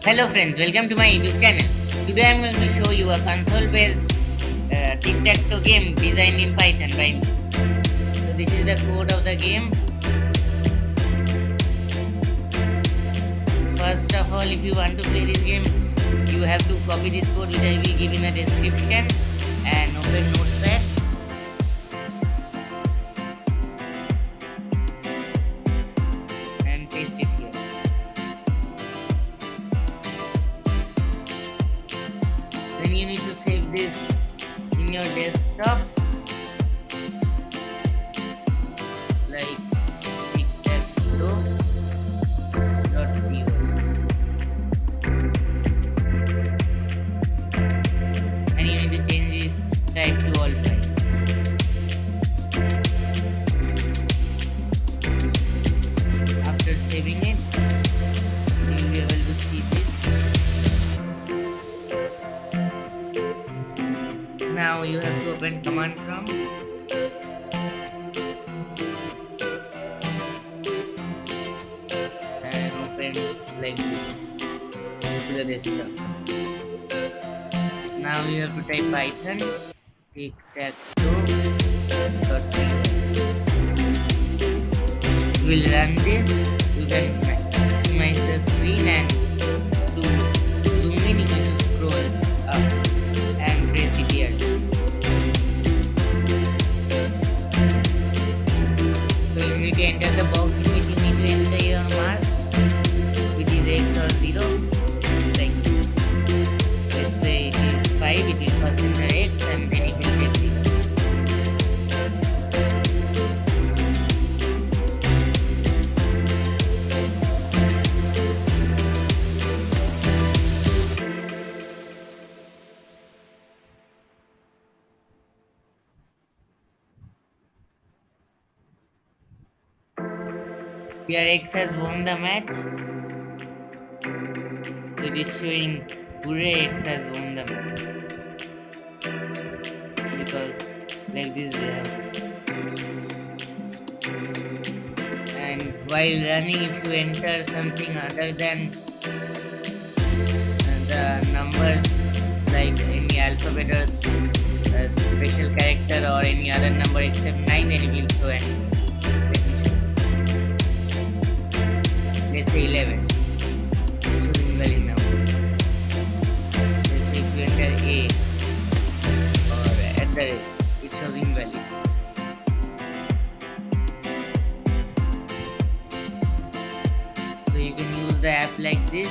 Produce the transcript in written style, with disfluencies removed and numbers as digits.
Hello friends, welcome to my YouTube channel. Today I am going to show you a console-based Tic Tac Toe game designed in Python by me. So this is the code of the game. First of all, if you want to play this game, you have to copy this code which I will give in the description and open Notepad. And paste it here. Then you need to save this in your desktop, like tic-tac-toe.py. And you need to change this type to all files. After saving it, you will be able to see this. Now you have to open command prompt and open like this to the desktop. Now you have to type Python tic-tac-toe.py. You will run this. You can maximize the screen, and to zoom in you need to scroll up and press it here. So you need to enter the box in which you need to enter your mark, which is X or 0, like this. Let's say it is 5, it is percent X, and then it will take 0. Here X has won the match. So it is showing hooray, X has won the match. Because like this they have. And while running, if you enter something other than the numbers, like any alphabet or a special character or any other number except 9, then it will show an. Let's say 11. It shows invalid number. Let's say if you enter A or at the rate, it shows invalid. So you can use the app like this.